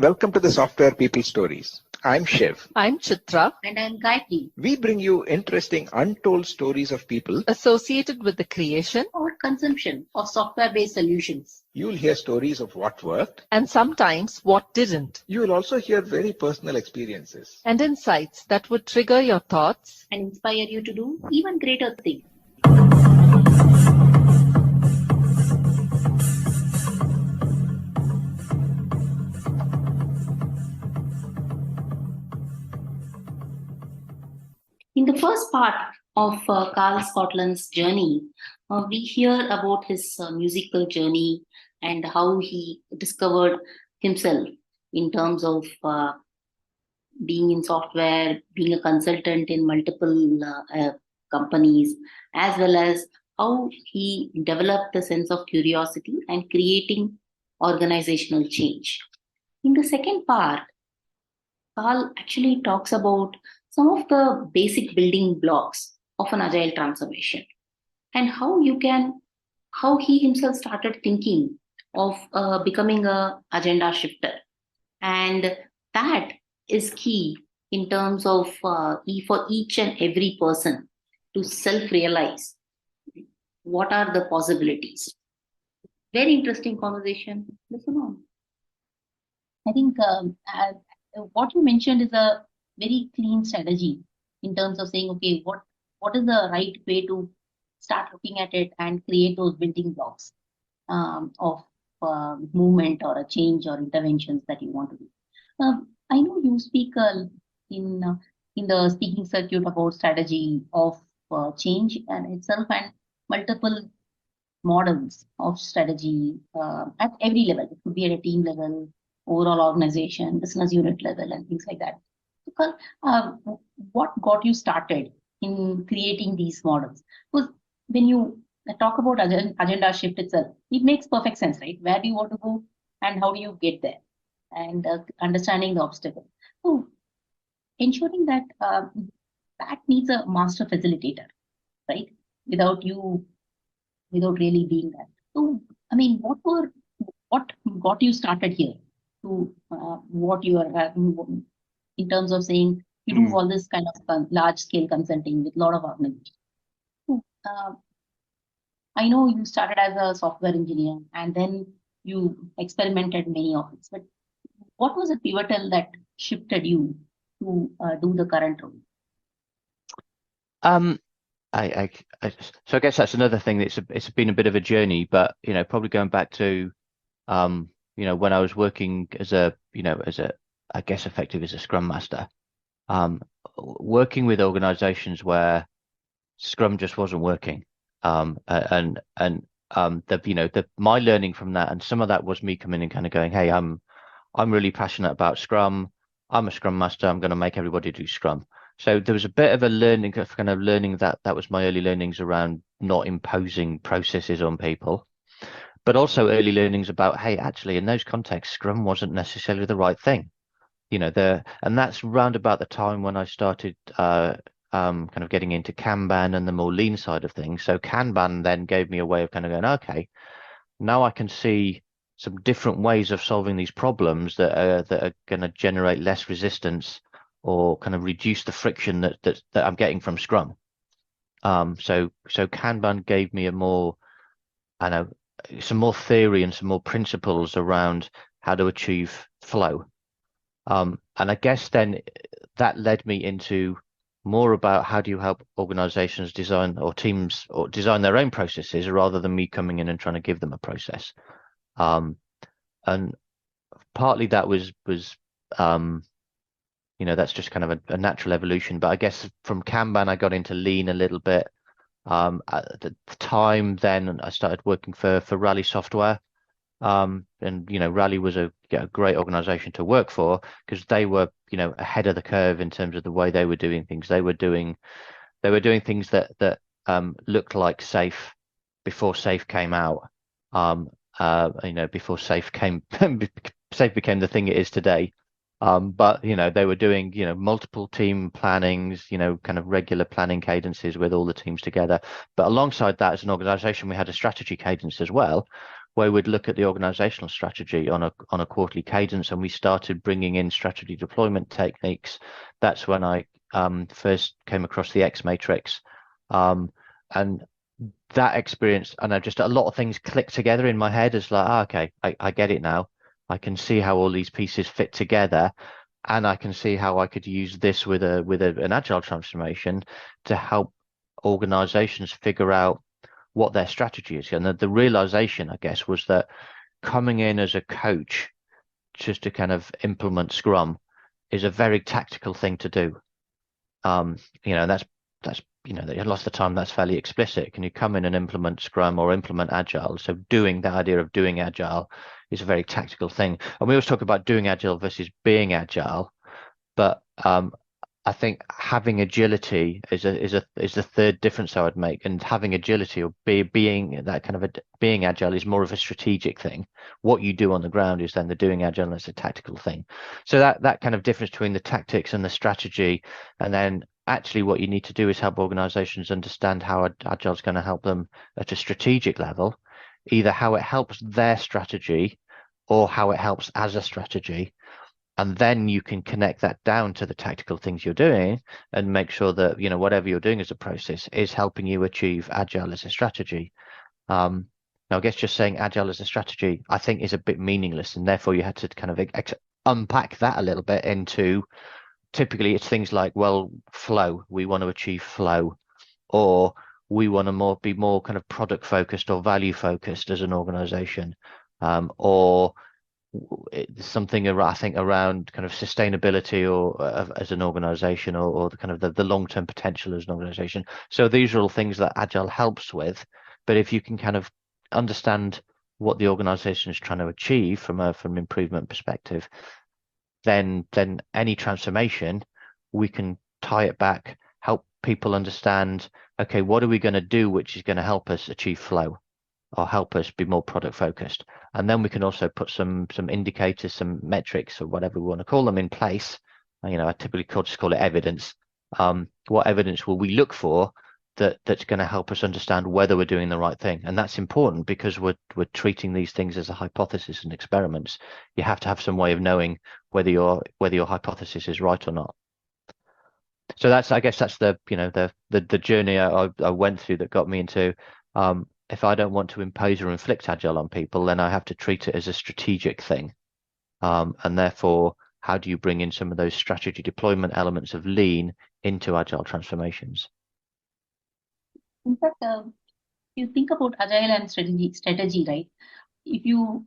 Welcome to the Software People Stories. I'm Shiv. I'm Chitra. And I'm Gayatri. We bring you interesting, untold stories of people Associated with the creation Or consumption of software-based solutions. You'll hear stories of what worked, and sometimes what didn't, you will also hear very personal experiences. and insights that would trigger your thoughts And inspire you to do even greater things. In the first part of Karl Scotland's journey, we hear about his musical journey and how he discovered himself in terms of being in software, being a consultant in multiple companies, as well as how he developed a sense of curiosity and creating organizational change. In the second part, Karl actually talks about some of the basic building blocks of an agile transformation and how he himself started thinking of becoming a agenda shifter. And that is key in terms of for each and every person to self-realize what are the possibilities. Very interesting conversation. Listen on. I think what you mentioned is a very clean strategy in terms of saying, okay, what is the right way to start looking at it and create those building blocks of movement or a change or interventions that you want to do. I know you speak in the speaking circuit about strategy of change and itself and multiple models of strategy at every level. It could be at a team level, overall organization, business unit level, and things like that. So, what got you started in creating these models? Because when you talk about agenda shift itself, it makes perfect sense, right? Where do you want to go and how do you get there? And understanding the obstacle. So ensuring that that needs a master facilitator, right? Without really being that. So, I mean, what got you started here to what you are in terms of saying you do all this kind of large scale consulting with a lot of organizations. So, I know you started as a software engineer and then you experimented many of it, but what was the pivotal that shifted you to do the current role? So I guess that's another thing. It's been a bit of a journey, but probably going back to when I was working as I guess effective as a Scrum Master, working with organizations where Scrum just wasn't working, my learning from that, and some of that was me coming in and kind of going, hey, I'm really passionate about Scrum. I'm a Scrum Master. I'm going to make everybody do Scrum. So there was a bit of a learning, that was my early learnings around not imposing processes on people, but also early learnings about, hey, actually in those contexts, Scrum wasn't necessarily the right thing. And that's round about the time when I started kind of getting into Kanban and the more lean side of things. So Kanban then gave me a way of kind of going, okay, now I can see some different ways of solving these problems that are going to generate less resistance or kind of reduce the friction that I'm getting from Scrum. So Kanban gave me some more theory and some more principles around how to achieve flow. And I guess then that led me into more about how do you help organizations design or teams or design their own processes rather than me coming in and trying to give them a process. And partly that was that's just kind of a natural evolution. But I guess from Kanban, I got into lean a little bit. At the time then I started working for Rally Software. And Rally was a great organization to work for because they were ahead of the curve in terms of the way they were doing things. They were doing things that looked like SAFe before SAFe came out. Before SAFe became the thing it is today. But they were doing multiple team plannings, kind of regular planning cadences with all the teams together. But alongside that, as an organization, we had a strategy cadence as well, where we'd look at the organizational strategy on a quarterly cadence, and we started bringing in strategy deployment techniques. That's when I first came across the X matrix, and that experience, and a lot of things clicked together in my head as like, okay, I get it now. I can see how all these pieces fit together, and I can see how I could use this with an agile transformation to help organizations figure out what their strategy is. And the realization, I guess, was that coming in as a coach just to kind of implement Scrum is a very tactical thing to do. That's a lot of the time that's fairly explicit. Can you come in and implement Scrum or implement Agile? So doing the idea of doing Agile is a very tactical thing. And we always talk about doing Agile versus being Agile, but I think having agility is the third difference I would make. And having agility or being Agile is more of a strategic thing. What you do on the ground is then the doing Agile, and it's a tactical thing. So that kind of difference between the tactics and the strategy, and then actually what you need to do is help organizations understand how Agile is going to help them at a strategic level, either how it helps their strategy or how it helps as a strategy. And then you can connect that down to the tactical things you're doing and make sure that, whatever you're doing as a process is helping you achieve Agile as a strategy. Now, I guess just saying Agile as a strategy, I think, is a bit meaningless. And therefore, you had to kind of unpack that a little bit into, typically it's things like, well, flow. We want to achieve flow, or we want to be more kind of product focused or value focused as an organization, or something I think around kind of sustainability or as an organization, or the kind of the long-term potential as an organization. So these are all things that Agile helps with. But if you can kind of understand what the organization is trying to achieve from an improvement perspective, then any transformation, we can tie it back, help people understand, okay, what are we going to do which is going to help us achieve flow or help us be more product focused? And then we can also put some indicators, some metrics, or whatever we want to call them, in place. I typically just call it evidence. What evidence will we look for that's going to help us understand whether we're doing the right thing? And that's important because we're treating these things as a hypothesis and experiments. You have to have some way of knowing whether your hypothesis is right or not. So I guess that's the journey I went through that got me into, if I don't want to impose or inflict Agile on people, then I have to treat it as a strategic thing. And therefore, how do you bring in some of those strategy deployment elements of Lean into Agile transformations? In fact, if you think about Agile and strategy, right? If you,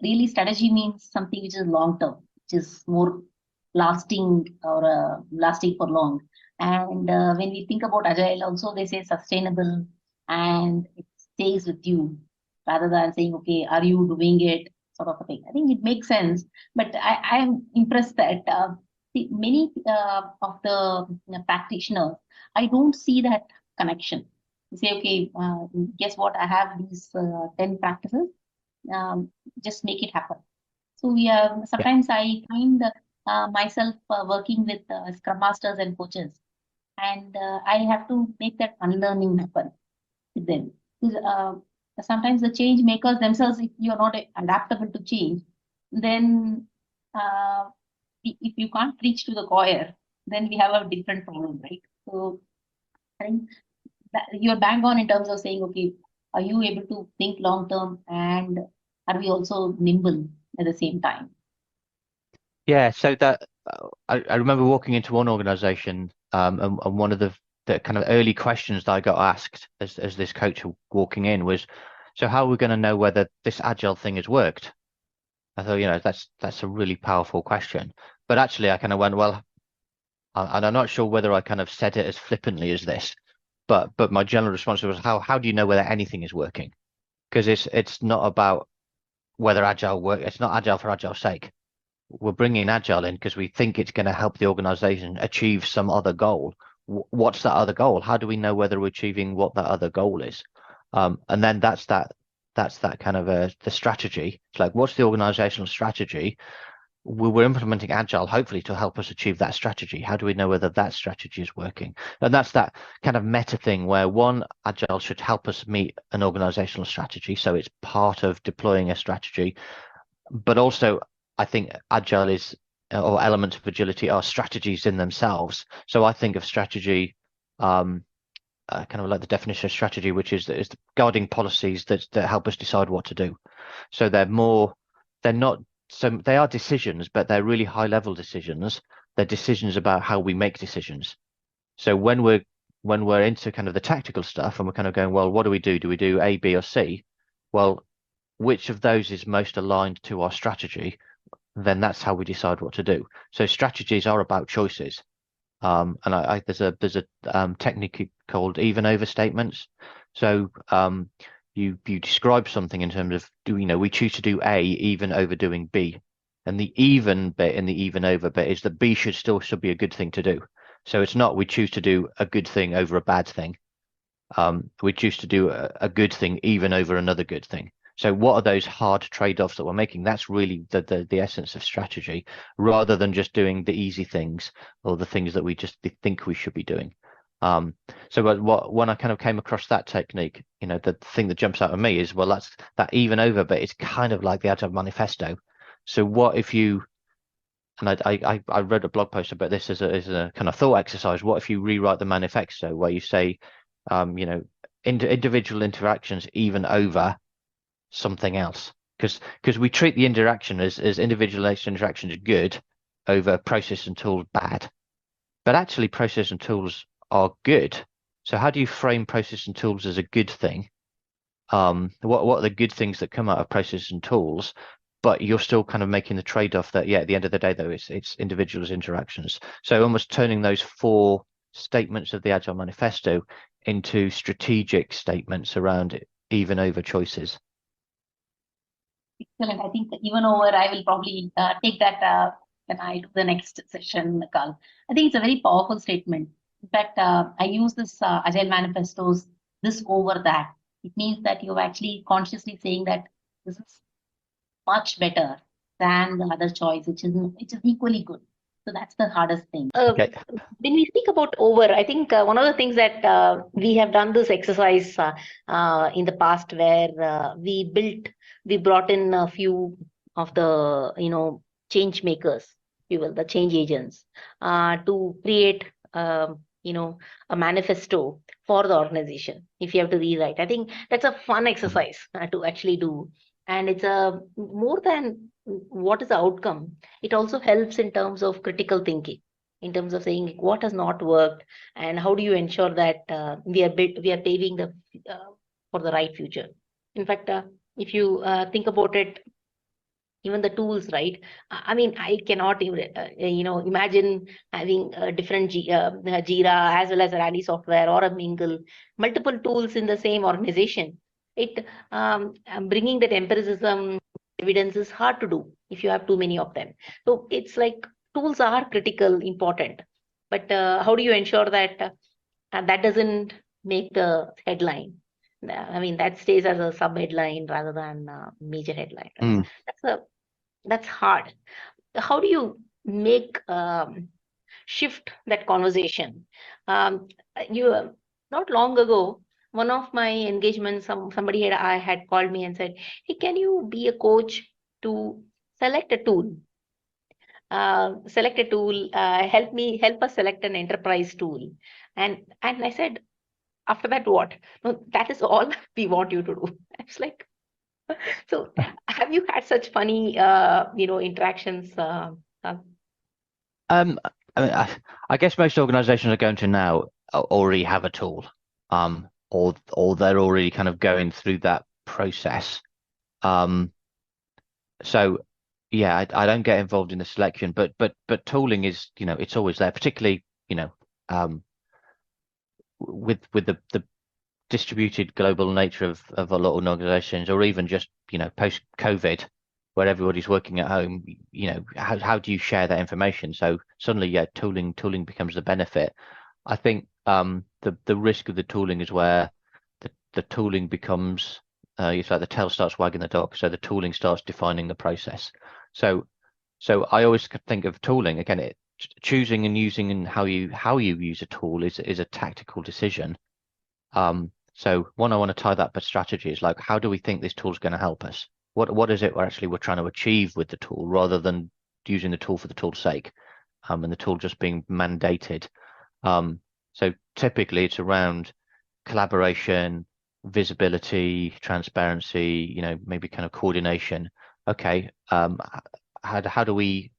really strategy means something which is long term, which is more lasting or lasting for long. And when we think about Agile, also they say sustainable and it stays with you, rather than saying, okay, are you doing it, sort of a thing. I think it makes sense, but I am impressed that many of the practitioners, I don't see that connection. You say, okay, guess what? I have these 10 practices. Just make it happen. So sometimes I find myself working with Scrum Masters and coaches, and I have to make that unlearning happen with them. Because, sometimes the change makers themselves, if you're not adaptable to change, then if you can't reach to the choir, then we have a different problem, right? So I think that you're bang on in terms of saying, okay, are you able to think long term, and are we also nimble at the same time? Yeah, so that I remember walking into one organization, and one of the kind of early questions that I got asked as this coach walking in was, so how are we going to know whether this Agile thing has worked? I thought, that's a really powerful question. But actually, I kind of went, well, and I'm not sure whether I kind of said it as flippantly as this, but my general response was, how do you know whether anything is working? Because it's not about whether Agile works. It's not Agile for Agile's sake. We're bringing Agile in because we think it's going to help the organization achieve some other goal. What's that other goal? How do we know whether we're achieving what that other goal is? And then that's that kind of the strategy. It's like, what's the organizational strategy? we're implementing Agile, hopefully to help us achieve that strategy. How do we know whether that strategy is working? And that's that kind of meta thing where one, Agile should help us meet an organizational strategy. So it's part of deploying a strategy. But also, I think Agile is, or elements of agility are strategies in themselves. So I think of strategy, kind of like the definition of strategy, which is the guiding policies that help us decide what to do. So they are decisions, but they're really high level decisions. They're decisions about how we make decisions. So when we're into kind of the tactical stuff and we're kind of going, well, what do we do? Do we do A, B, or C? Well, which of those is most aligned to our strategy? Then that's how we decide what to do. So strategies are about choices. And there's a technique called even over statements. So you describe something in terms of we choose to do A even over doing B, and the even bit in the even over bit is that B should be a good thing to do. So it's not we choose to do a good thing over a bad thing. We choose to do a good thing even over another good thing. So what are those hard trade-offs that we're making? That's really the essence of strategy, rather than just doing the easy things or the things that we just think we should be doing. So when I kind of came across that technique, the thing that jumps out at me is, well, that's that even over, but it's kind of like the Agile manifesto. So what if you, and I read a blog post about this as a kind of thought exercise. What if you rewrite the manifesto where you say, individual interactions even over something else, because we treat the interaction as individual interactions good over process and tools bad, but actually process and tools are good. So how do you frame process and tools as a good thing? What are the good things that come out of process and tools? But you're still kind of making the trade-off that, at the end of the day, though, it's individuals' interactions. So almost turning those 4 statements of the Agile Manifesto into strategic statements around even over choices. Excellent. I think even over, I will probably take that when I do the next session, Karl. I think it's a very powerful statement. In fact, I use this Agile manifestos, this over that. It means that you're actually consciously saying that this is much better than the other choice, which is equally good. So that's the hardest thing. Okay. When we speak about over, I think one of the things that we have done this exercise in the past, where we brought in a few of the change makers, if you will, the change agents, to create a manifesto for the organization. If you have to rewrite, I think that's a fun exercise to actually do, and it's more than what is the outcome. It also helps in terms of critical thinking, in terms of saying what has not worked and how do you ensure that we are paving the for the right future. In fact, if you think about it, even the tools, right? I mean, I cannot imagine having a different Jira as well as a Rally software or a Mingle, multiple tools in the same organization. It bringing that empiricism evidence is hard to do if you have too many of them. So it's like tools are critical, important, but how do you ensure that that doesn't make the headline? I mean, that stays as a sub headline rather than a major headline. Right? That's hard. How do you make shift that conversation? You not long ago, one of my engagements, somebody had called me and said, "Hey, can you be a coach to select a tool? Help us select an enterprise tool." And I said, "After that, what? No, that is all we want you to do." It's like, so have you had such funny, interactions? I mean, I guess most organizations are going to now already have a tool, or they're already kind of going through that process. So yeah, I don't get involved in the selection, but tooling is, it's always there, particularly, with the distributed global nature of a lot of organizations, or even just, post COVID, where everybody's working at home, how do you share that information? So suddenly, yeah, tooling becomes the benefit. I think the risk of the tooling is where the tooling becomes, it's like the tail starts wagging the dog. So the tooling starts defining the process. So So I always think of tooling again. Choosing and using and how you use a tool is a tactical decision. So one, I want to tie that but strategy is like, how do we think this tool is going to help us? What is it we're trying to achieve with the tool, rather than using the tool for the tool's sake, and the tool just being mandated. So typically it's around collaboration, visibility, transparency, maybe kind of coordination. Okay, how do we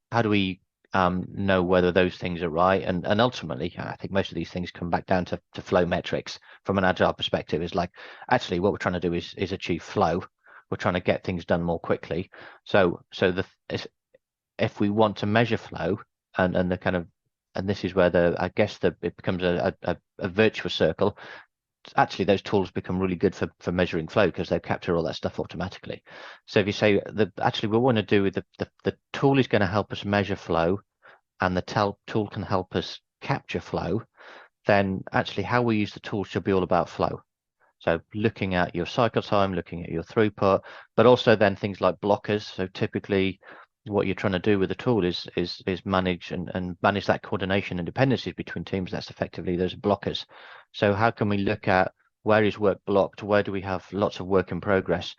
know whether those things are right? And ultimately, I think most of these things come back down to flow metrics from an agile perspective. Is like, actually what we're trying to do is achieve flow. We're trying to get things done more quickly. So if we want to measure flow and the kind of, and this is where it becomes a virtuous circle. Actually, those tools become really good for measuring flow because they capture all that stuff automatically. So if you say actually we want to do with the tool is going to help us measure flow, and the tool can help us capture flow, then actually how we use the tool should be all about flow. So looking at your cycle time, looking at your throughput, but also then things like blockers. So typically what you're trying to do with the tool is manage and manage that coordination and dependencies between teams. That's effectively those blockers. So how can we look at where is work blocked? Where do we have lots of work in progress?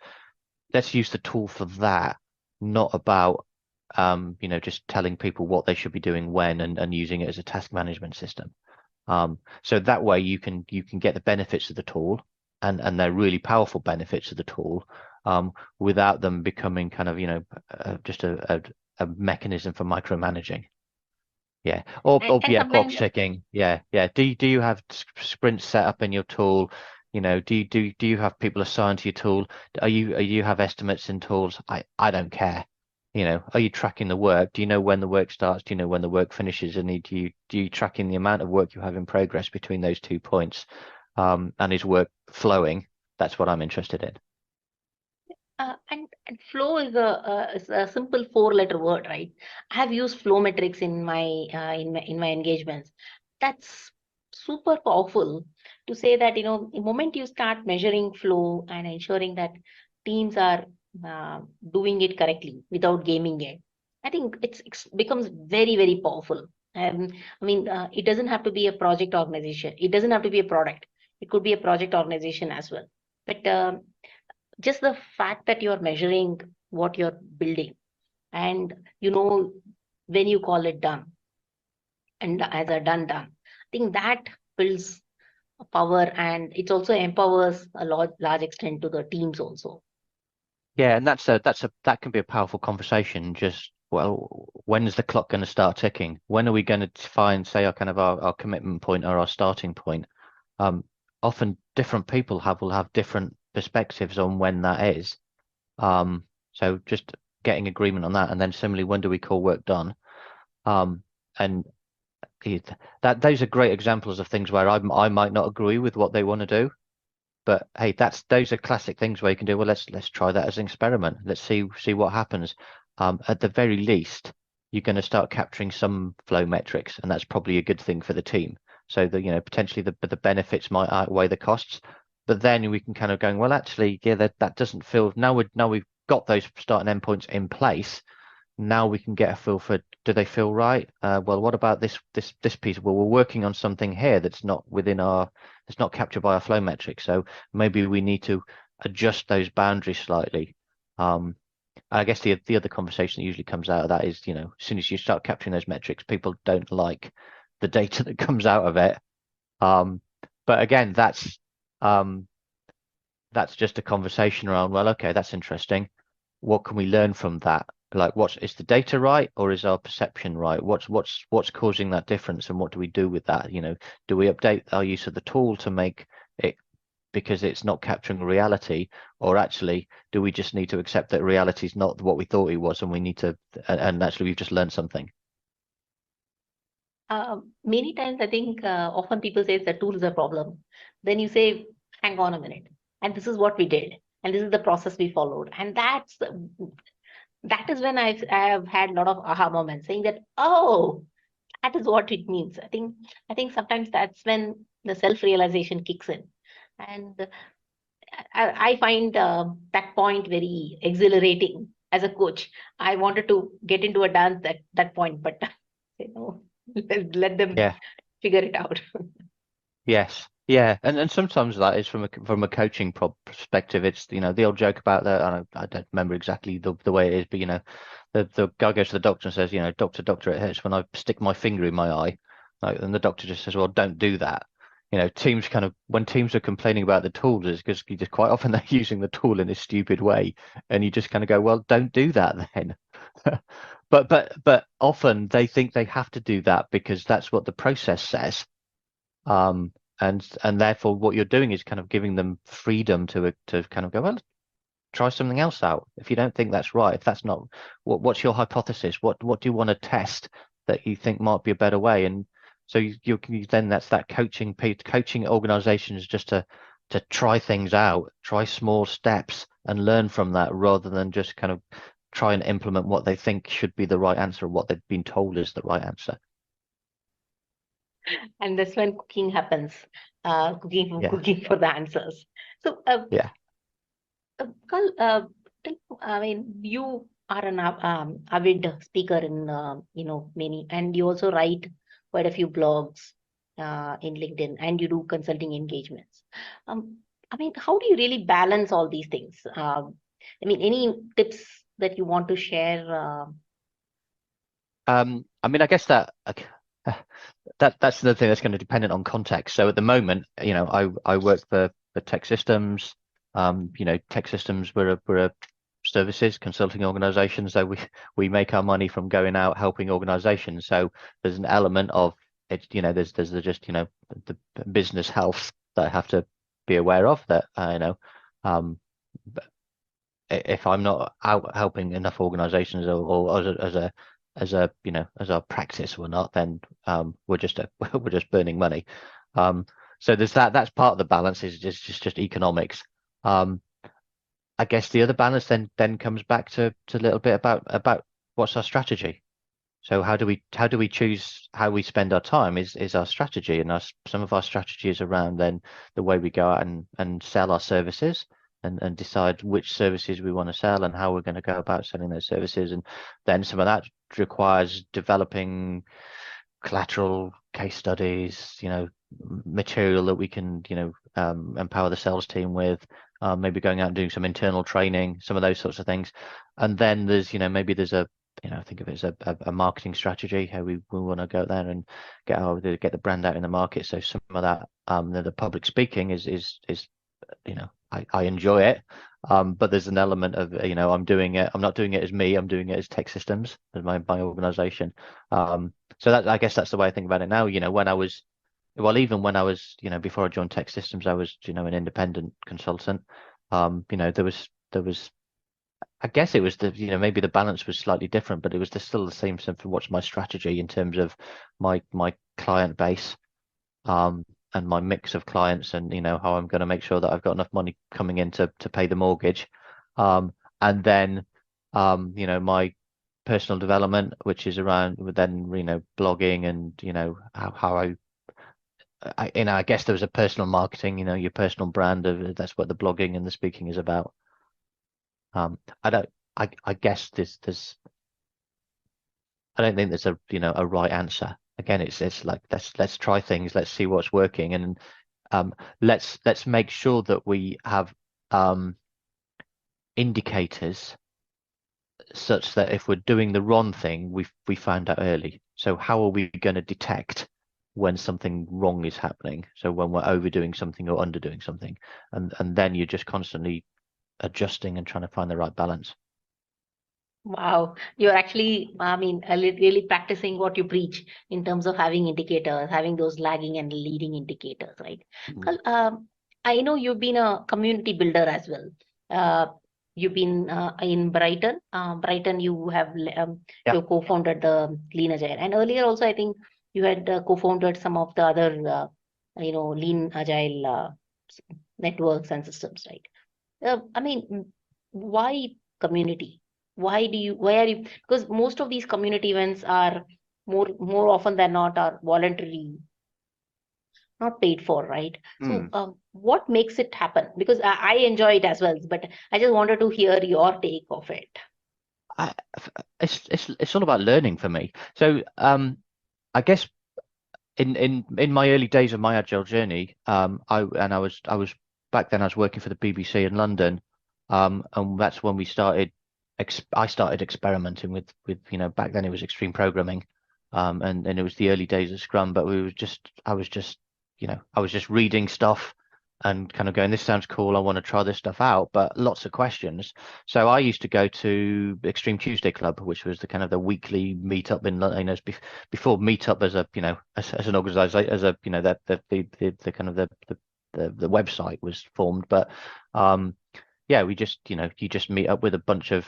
Let's use the tool for that, not about just telling people what they should be doing when, and using it as a task management system. So that way you can get the benefits of the tool, and they're really powerful benefits of the tool, without them becoming kind of just a mechanism for micromanaging. Yeah, or box ticking. Yeah. Do you have sprints set up in your tool? Do you have people assigned to your tool? Do you have estimates in tools? I don't care. Are you tracking the work? Do you know when the work starts? Do you know when the work finishes? And do you tracking the amount of work you have in progress between those 2 points? And is work flowing? That's what I'm interested in. And flow is a simple 4-letter word, right? I have used flow metrics in my engagements. That's super powerful to say that the moment you start measuring flow and ensuring that teams are doing it correctly without gaming it, I think it becomes very, very powerful. It doesn't have to be a project organization. It doesn't have to be a product. It could be a project organization as well. But just the fact that you're measuring what you're building, and when you call it done, and as a done, I think that builds power, and it also empowers a large extent to the teams also. Yeah, and that can be a powerful conversation. Just, well, when is the clock going to start ticking? When are we going to find, say, our commitment point or our starting point? Often different people will have different perspectives on when that is. So just getting agreement on that, and then similarly, when do we call work done? And those are great examples of things where I might not agree with what they want to do, but hey, those are classic things where you can do, well, let's try that as an experiment. Let's see what happens. At the very least, you're going to start capturing some flow metrics, and that's probably a good thing for the team. So potentially the benefits might outweigh the costs, but then we can kind of going, well, actually, yeah, that doesn't feel, now we've got those start and endpoints in place. Now we can get a feel for, do they feel right? Well, what about this piece? Well, we're working on something here that's not it's not captured by our flow metrics. So maybe we need to adjust those boundaries slightly. I guess the other conversation that usually comes out of that is, as soon as you start capturing those metrics, people don't like the data that comes out of it. But again, that's just a conversation around, well, okay, that's interesting. What can we learn from that? Like, is the data right, or is our perception right? What's causing that difference, and what do we do with that? Do we update our use of the tool to make it, because it's not capturing reality, or actually do we just need to accept that reality is not what we thought it was, and we need to, and actually we've just learned something? Many times I think often people say the tool is a problem. Then you say, hang on a minute, and this is what we did, and this is the process we followed, and that is when I have had a lot of aha moments, saying that, oh, that is what it means. I think sometimes that's when the self-realization kicks in, and I find that point very exhilarating, as a coach, I wanted to get into a dance at that point, but let them figure it out. Yes. Yeah. And sometimes that is from a coaching perspective. It's, the old joke about that. I don't remember exactly the way it is, but the guy goes to the doctor and says, doctor, it hurts when I stick my finger in my eye. And the doctor just says, well, don't do that. Teams when teams are complaining about the tools, is because just quite often they're using the tool in a stupid way, and you just kind of go, well, don't do that then. but often they think they have to do that because that's what the process says. And therefore what you're doing is kind of giving them freedom to kind of go, well, try something else out. If you don't think that's right, if that's not what's your hypothesis, what do you want to test that you think might be a better way? And so you then that's that coaching organizations just to try things out, try small steps and learn from that, rather than just kind of try and implement what they think should be the right answer, or what they've been told is the right answer. And that's when cooking happens, cooking for the answers. So Karl, I mean, you are an avid speaker in many, and you also write quite a few blogs in LinkedIn, and you do consulting engagements. I mean, how do you really balance all these things? I mean, any tips that you want to share? I mean, I guess that's the thing that's going to depend on context. So at the moment, I work for TEKsystems. TEKsystems, we're a services consulting organization, so we make our money from going out helping organizations. So there's an element of it, there's just the business health that I have to be aware of, that if I'm not out helping enough organizations, or as a practice or not, then we're just burning money. So there's that's part of the balance, is just economics. I guess the other balance then comes back to a little bit about what's our strategy. So how do we choose how we spend our time is our strategy, and some of our strategy is around then the way we go out and sell our services, and decide which services we want to sell and how we're going to go about selling those services. And then some of that requires developing collateral, case studies, material that we can empower the sales team with, maybe going out and doing some internal training, some of those sorts of things. And then there's maybe there's a think of it as a marketing strategy, how we want to go there and get the brand out in the market. So some of that the public speaking is I enjoy it, but there's an element of I'm doing it. I'm not doing it as me. I'm doing it as TEKsystems, as my organization. So that, I guess that's the way I think about it now. When I was, even when I was, before I joined TEKsystems, I was, an independent consultant. There was, I guess it was maybe the balance was slightly different, but it was still the same for what's my strategy in terms of my client base, and my mix of clients, and how I'm going to make sure that I've got enough money coming in to pay the mortgage, and then my personal development, which is around then blogging, and how I guess there was a personal marketing, your personal brand that's what the blogging and the speaking is about. I guess there's I don't think there's a right answer. Again, it's like let's try things, let's see what's working, and let's make sure that we have indicators such that if we're doing the wrong thing, we find out early. So how are we going to detect when something wrong is happening? So when we're overdoing something or underdoing something, and then you're just constantly adjusting and trying to find the right balance. Wow, you're actually, I mean, really practicing what you preach in terms of having indicators, having those lagging and leading indicators, right? I know you've been a community builder as well. You've been in Brighton. Brighton, you have you co-founded the Lean Agile, and earlier also I think you had co-founded some of the other Lean Agile networks and systems, right? I mean, why community? Why are you, because most of these community events are more often than not are voluntary, not paid for, right? So what makes it happen? Because I enjoy it as well, but I just wanted to hear your take of it. it's all about learning for me. So I guess in my early days of my Agile journey, I was back then I was working for the BBC in London, and that's when I started experimenting with back then it was extreme programming, and it was the early days of Scrum, but I was just reading stuff and kind of going, this sounds cool, I want to try this stuff out, but lots of questions. So I used to go to Extreme Tuesday Club, which was the kind of the weekly meetup in London, before meetup as a as an organization, as a the kind of the website was formed. But yeah, we just you just meet up with a bunch of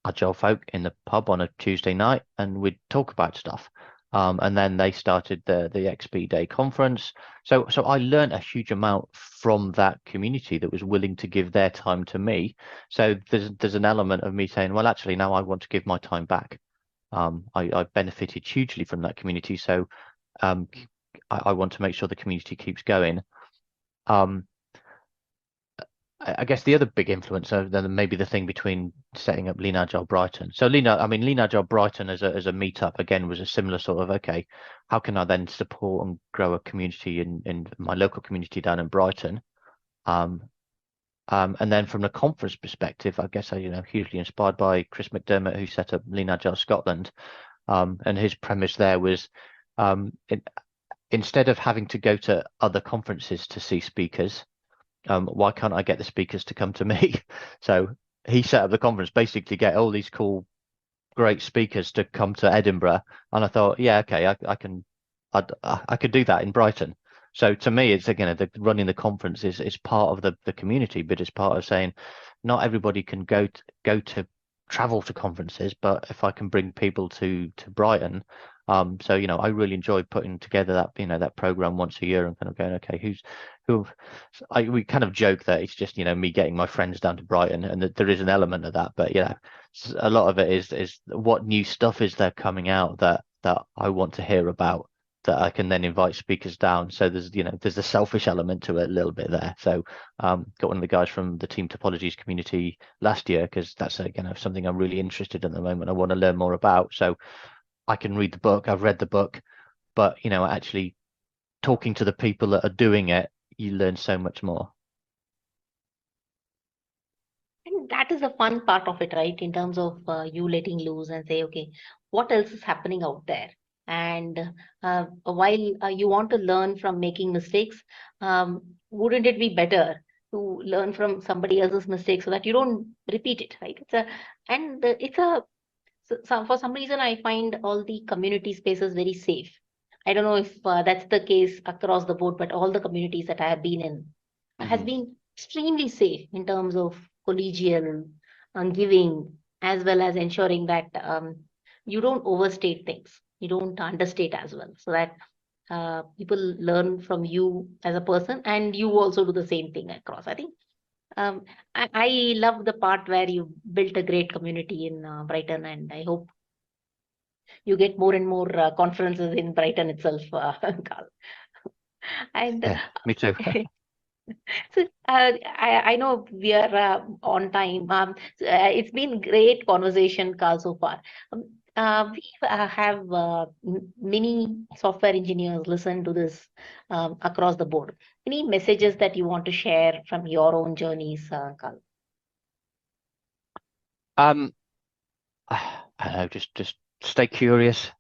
Agile folk in the pub on a Tuesday night and we'd talk about stuff. And then they started the XP Day conference. So I learned a huge amount from that community that was willing to give their time to me. So there's an element of me saying, well, actually, now I want to give my time back. I benefited hugely from that community. So I want to make sure the community keeps going. I guess the other big influencer, then maybe the thing between setting up Lean Agile Brighton. So Lean Agile Brighton as a meetup again was a similar sort of, okay, how can I then support and grow a community in my local community down in Brighton? And then from the conference perspective, I guess I hugely inspired by Chris McDermott, who set up Lean Agile Scotland, and his premise there was instead of having to go to other conferences to see speakers, why can't I get the speakers to come to me? So he set up the conference basically get all these cool, great speakers to come to Edinburgh. And I thought, yeah, okay, I could do that in Brighton. So to me, it's again, running the conference is part of the community, but it's part of saying not everybody can go to travel to conferences, but if I can bring people to Brighton. So I really enjoy putting together that program once a year and kind of going, okay, we kind of joke that it's just me getting my friends down to Brighton, and that there is an element of that, but a lot of it is what new stuff is there coming out that I want to hear about, that I can then invite speakers down. So there's the selfish element to it a little bit there. So got one of the guys from the Team Topologies community last year, because that's something I'm really interested in at the moment. I want to learn more about. So I can read the book. I've read the book, but actually talking to the people that are doing it, you learn so much more. And that is the fun part of it, right? In terms of you letting loose and say, okay, what else is happening out there? And while you want to learn from making mistakes, wouldn't it be better to learn from somebody else's mistakes so that you don't repeat it, right? So for some reason, I find all the community spaces very safe. I don't know if that's the case across the board, but all the communities that I have been in has been extremely safe in terms of collegial giving, as well as ensuring that you don't overstate things, you don't understate as well, so that people learn from you as a person, and you also do the same thing across. I think I love the part where you built a great community in Brighton, and I hope you get more and more conferences in Brighton itself, Karl. And Yeah, me too. so I know we are on time. It's been great conversation, Karl, so far. We have many software engineers listen to this across the board. Any messages that you want to share from your own journeys, Karl? I don't know, just stay curious.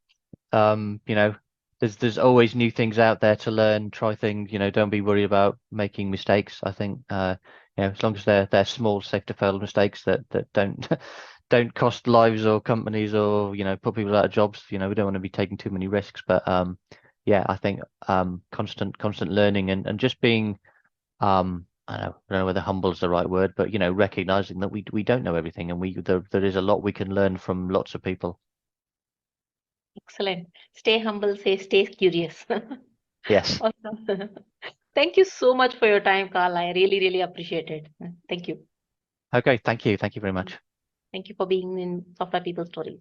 There's always new things out there to learn. Try things. Don't be worried about making mistakes. I think as long as they're small, safe to fail mistakes that don't cost lives or companies or put people out of jobs. We don't want to be taking too many risks. But I think constant learning and just being I don't know whether humble is the right word, but recognizing that we don't know everything, and there is a lot we can learn from lots of people. Excellent. Stay humble, stay curious. Yes. Awesome. Thank you so much for your time, Karl. I really, really appreciate it. Thank you. Okay, thank you. Thank you very much. Thank you for being in Software People Stories.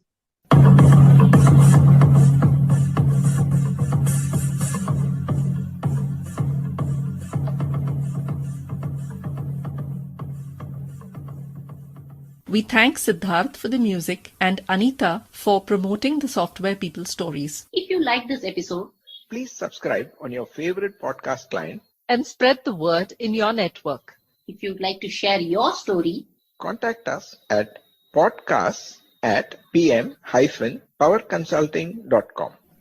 We We thank Siddharth for the music and Anita for promoting the Software People stories. If you like this episode, Please subscribe on your favorite podcast client. And spread the word in your network. if you'd like to share your story, Contact us at podcasts@pm-powerconsulting.com.